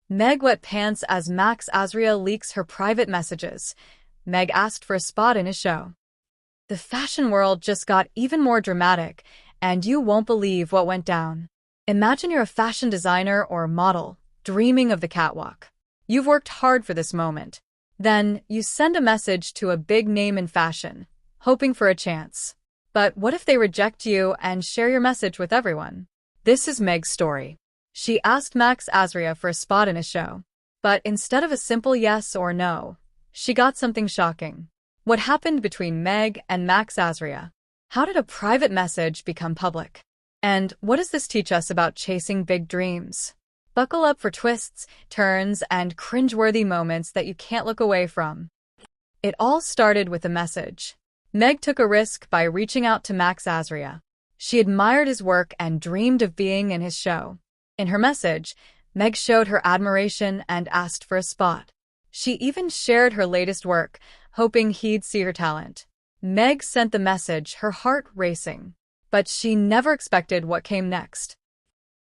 Meg wet pants as Azria leaks her private messages. Meg asked for a spot in his show. The fashion world just got even more dramatic, and you won't believe what went down. Imagine you're a fashion designer or model, dreaming of the catwalk. You've worked hard for this moment. Then, you send a message to a big name in fashion, hoping for a chance. But what if they reject you and share your message with everyone? This is Meg's story. She asked Azria for a spot in a show. But instead of a simple yes or no, she got something shocking. What happened between Meg and Azria? How did a private message become public? And what does this teach us about chasing big dreams? Buckle up for twists, turns, and cringeworthy moments that you can't look away from. It all started with a message. Meg took a risk by reaching out to Azria. She admired his work and dreamed of being in his show. In her message, Meg showed her admiration and asked for a spot. She even shared her latest work, hoping he'd see her talent. Meg sent the message, her heart racing. But she never expected what came next.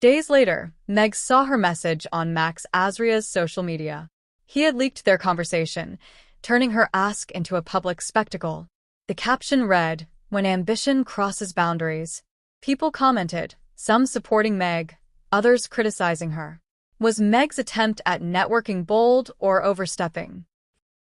Days later, Meg saw her message on Azria's social media. He had leaked their conversation, turning her ask into a public spectacle. The caption read, "When ambition crosses boundaries." People commented, some supporting Meg, others criticizing her. Was Meg's attempt at networking bold or overstepping?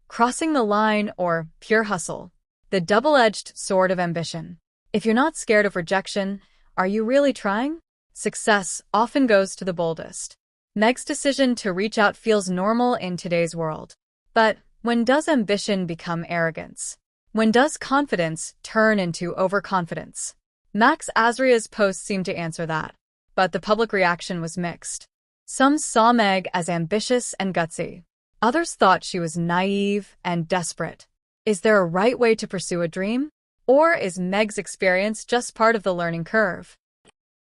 Crossing the line or pure hustle? The double-edged sword of ambition. If you're not scared of rejection, are you really trying? Success often goes to the boldest. Meg's decision to reach out feels normal in today's world. But when does ambition become arrogance? When does confidence turn into overconfidence? Azria's post seemed to answer that, but the public reaction was mixed. Some saw Meg as ambitious and gutsy. Others thought she was naive and desperate. Is there a right way to pursue a dream? Or is Meg's experience just part of the learning curve?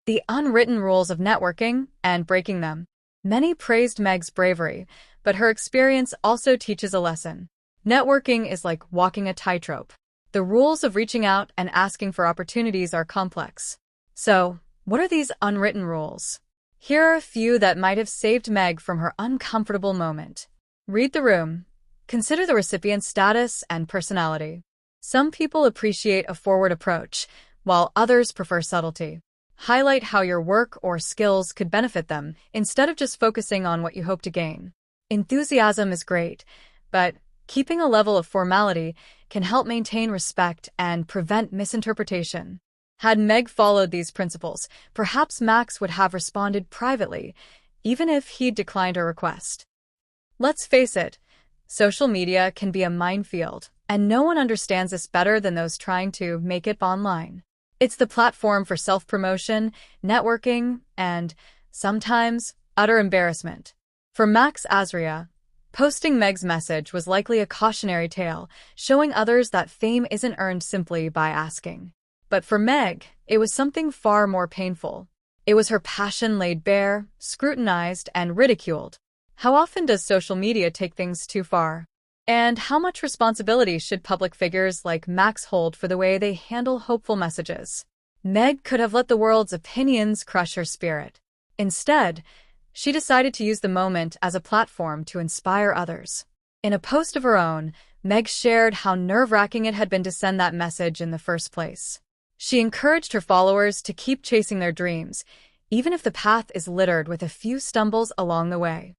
The unwritten rules of networking and breaking them. Many praised Meg's bravery, but her experience also teaches a lesson. Networking is like walking a tightrope. The rules of reaching out and asking for opportunities are complex. So, what are these unwritten rules? Here are a few that might have saved Meg from her uncomfortable moment. Read the room. Consider the recipient's status and personality. Some people appreciate a forward approach, while others prefer subtlety. Highlight how your work or skills could benefit them, instead of just focusing on what you hope to gain. Enthusiasm is great, but keeping a level of formality can help maintain respect and prevent misinterpretation. Had Meg followed these principles, perhaps Max would have responded privately, even if he'd declined her request. Let's face it, social media can be a minefield, and no one understands this better than those trying to make it online. It's the platform for self-promotion, networking, and, sometimes, utter embarrassment. For Azria, posting Meg's message was likely a cautionary tale, showing others that fame isn't earned simply by asking. But for Meg, it was something far more painful. It was her passion laid bare, scrutinized, and ridiculed. How often does social media take things too far? And how much responsibility should public figures like Max hold for the way they handle hopeful messages? Meg could have let the world's opinions crush her spirit. Instead, she decided to use the moment as a platform to inspire others. In a post of her own, Meg shared how nerve-wracking it had been to send that message in the first place. She encouraged her followers to keep chasing their dreams, even if the path is littered with a few stumbles along the way.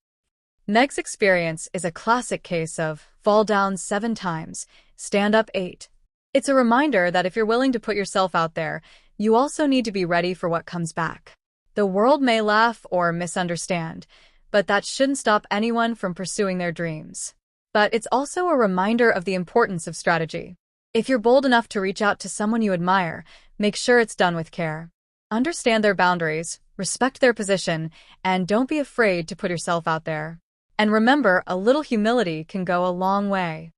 Meg's experience is a classic case of fall down 7 times, stand up 8. It's a reminder that if you're willing to put yourself out there, you also need to be ready for what comes back. The world may laugh or misunderstand, but that shouldn't stop anyone from pursuing their dreams. But it's also a reminder of the importance of strategy. If you're bold enough to reach out to someone you admire, make sure it's done with care. Understand their boundaries, respect their position, and don't be afraid to put yourself out there. And remember, a little humility can go a long way.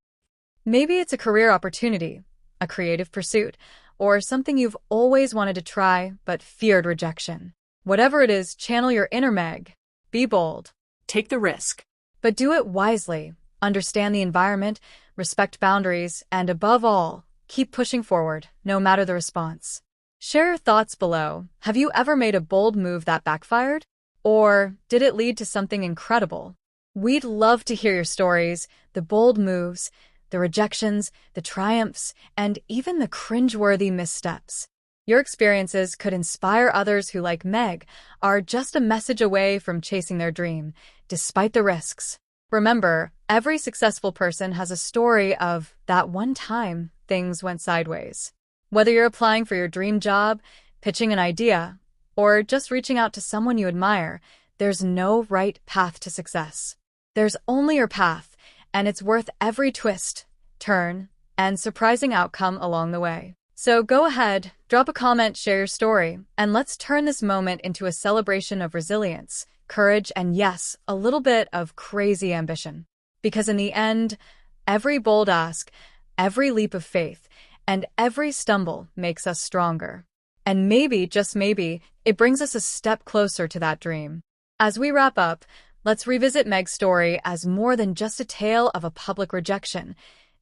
Maybe it's a career opportunity, a creative pursuit, or something you've always wanted to try but feared rejection. Whatever it is, channel your inner Meg. Be bold. Take the risk. But do it wisely. Understand the environment, respect boundaries, and above all, keep pushing forward, no matter the response. Share your thoughts below. Have you ever made a bold move that backfired? Or did it lead to something incredible? We'd love to hear your stories, the bold moves, the rejections, the triumphs, and even the cringeworthy missteps. Your experiences could inspire others who, like Meg, are just a message away from chasing their dream, despite the risks. Remember, every successful person has a story of that one time things went sideways. Whether you're applying for your dream job, pitching an idea, or just reaching out to someone you admire, there's no right path to success. There's only your path, and it's worth every twist, turn, and surprising outcome along the way. So go ahead, drop a comment, share your story, and let's turn this moment into a celebration of resilience, courage, and yes, a little bit of crazy ambition. Because in the end, every bold ask, every leap of faith, and every stumble makes us stronger. And maybe, just maybe, it brings us a step closer to that dream. As we wrap up, let's revisit Meg's story as more than just a tale of a public rejection.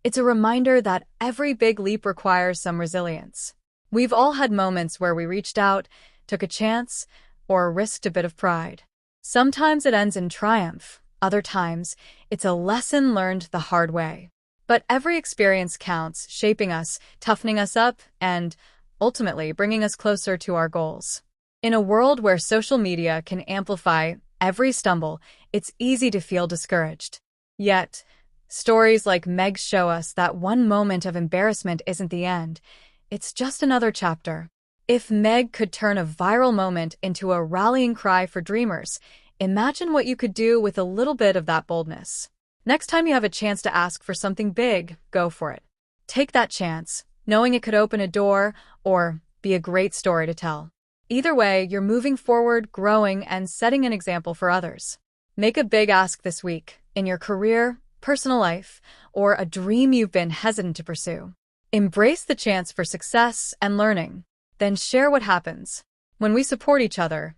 It's a reminder that every big leap requires some resilience. We've all had moments where we reached out, took a chance, or risked a bit of pride. Sometimes it ends in triumph, other times it's a lesson learned the hard way. But every experience counts, shaping us, toughening us up, and ultimately bringing us closer to our goals. In a world where social media can amplify every stumble, it's easy to feel discouraged. Yet, stories like Meg's show us that one moment of embarrassment isn't the end. It's just another chapter. If Meg could turn a viral moment into a rallying cry for dreamers, imagine what you could do with a little bit of that boldness. Next time you have a chance to ask for something big, go for it. Take that chance, knowing it could open a door or be a great story to tell. Either way, you're moving forward, growing, and setting an example for others. Make a big ask this week, in your career, personal life, or a dream you've been hesitant to pursue. Embrace the chance for success and learning. Then share what happens. When we support each other,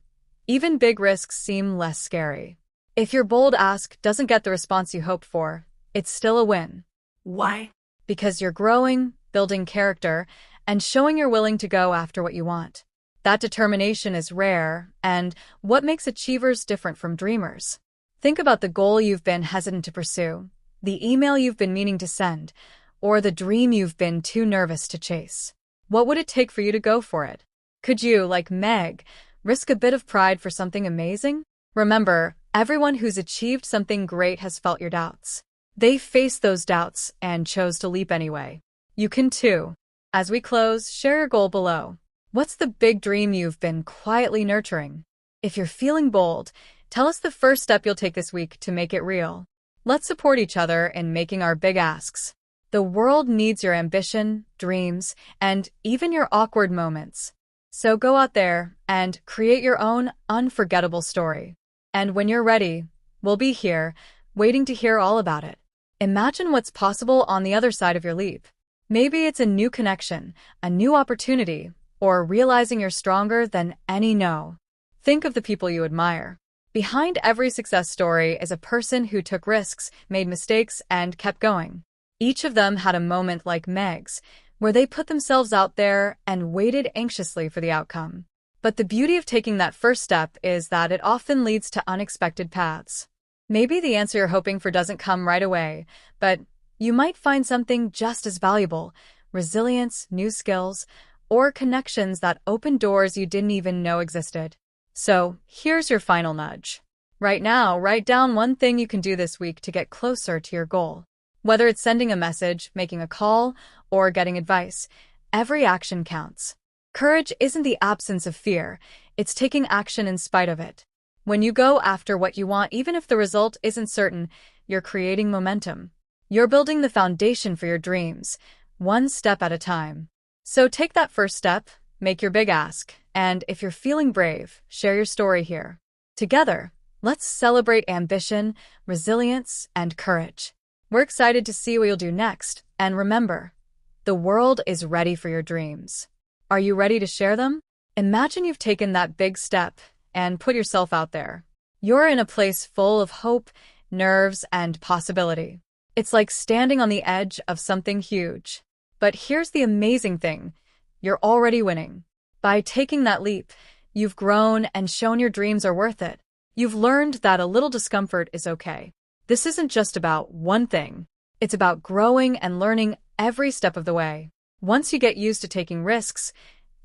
even big risks seem less scary. If your bold ask doesn't get the response you hoped for, it's still a win. Why? Because you're growing, building character, and showing you're willing to go after what you want. That determination is rare, and what makes achievers different from dreamers. Think about the goal you've been hesitant to pursue, the email you've been meaning to send, or the dream you've been too nervous to chase. What would it take for you to go for it? Could you, like Meg, risk a bit of pride for something amazing? Remember, everyone who's achieved something great has felt your doubts. They faced those doubts and chose to leap anyway. You can too. As we close, share your goal below. What's the big dream you've been quietly nurturing? If you're feeling bold, tell us the first step you'll take this week to make it real. Let's support each other in making our big asks. The world needs your ambition, dreams, and even your awkward moments. So go out there and create your own unforgettable story. And when you're ready, we'll be here, waiting to hear all about it. Imagine what's possible on the other side of your leap. Maybe it's a new connection, a new opportunity, or realizing you're stronger than any no. Think of the people you admire. Behind every success story is a person who took risks, made mistakes, and kept going. Each of them had a moment like Meg's, where they put themselves out there and waited anxiously for the outcome. But the beauty of taking that first step is that it often leads to unexpected paths. Maybe the answer you're hoping for doesn't come right away, but you might find something just as valuable: resilience, new skills, or connections that open doors you didn't even know existed. So, here's your final nudge. Right now, write down one thing you can do this week to get closer to your goal. Whether it's sending a message, making a call, or getting advice, every action counts. Courage isn't the absence of fear, it's taking action in spite of it. When you go after what you want, even if the result isn't certain, you're creating momentum. You're building the foundation for your dreams, one step at a time. So take that first step, make your big ask, and if you're feeling brave, share your story here. Together, let's celebrate ambition, resilience, and courage. We're excited to see what you'll do next, and remember, the world is ready for your dreams. Are you ready to share them? Imagine you've taken that big step and put yourself out there. You're in a place full of hope, nerves, and possibility. It's like standing on the edge of something huge. But here's the amazing thing: you're already winning. By taking that leap, you've grown and shown your dreams are worth it. You've learned that a little discomfort is okay. This isn't just about one thing. It's about growing and learning every step of the way. Once you get used to taking risks,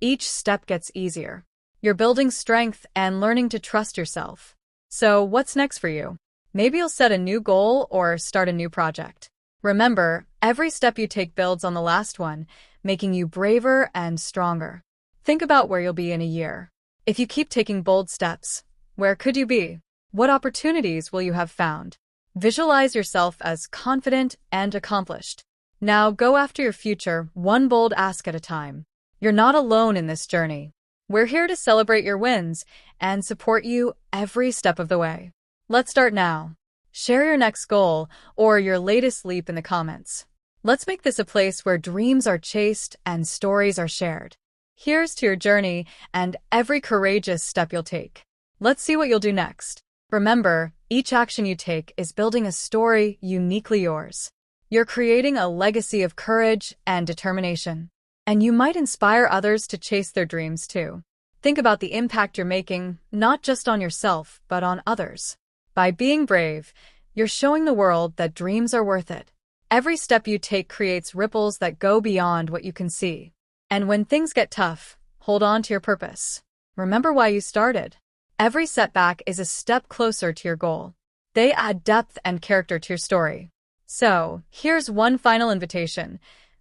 each step gets easier. You're building strength and learning to trust yourself. So what's next for you? Maybe you'll set a new goal or start a new project. Remember, every step you take builds on the last one, making you braver and stronger. Think about where you'll be in a year. If you keep taking bold steps, where could you be? What opportunities will you have found? Visualize yourself as confident and accomplished. Now go after your future, one bold ask at a time. You're not alone in this journey. We're here to celebrate your wins and support you every step of the way. Let's start now. Share your next goal or your latest leap in the comments. Let's make this a place where dreams are chased and stories are shared. Here's to your journey and every courageous step you'll take. Let's see what you'll do next. Remember, each action you take is building a story uniquely yours. You're creating a legacy of courage and determination. And you might inspire others to chase their dreams too. Think about the impact you're making, not just on yourself, but on others. By being brave, you're showing the world that dreams are worth it. Every step you take creates ripples that go beyond what you can see. And when things get tough, hold on to your purpose. Remember why you started. Every setback is a step closer to your goal. They add depth and character to your story. So, here's one final invitation.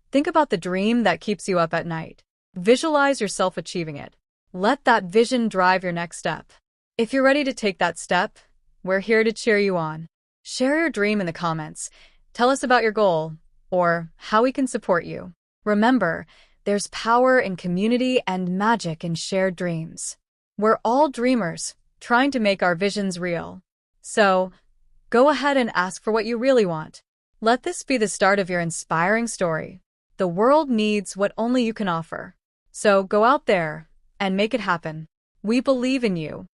Think about the dream that keeps you up at night. Visualize yourself achieving it. Let that vision drive your next step. If you're ready to take that step, we're here to cheer you on. Share your dream in the comments. Tell us about your goal or how we can support you. Remember, there's power in community and magic in shared dreams. We're all dreamers, trying to make our visions real. So, go ahead and ask for what you really want. Let this be the start of your inspiring story. The world needs what only you can offer. So go out there and make it happen. We believe in you.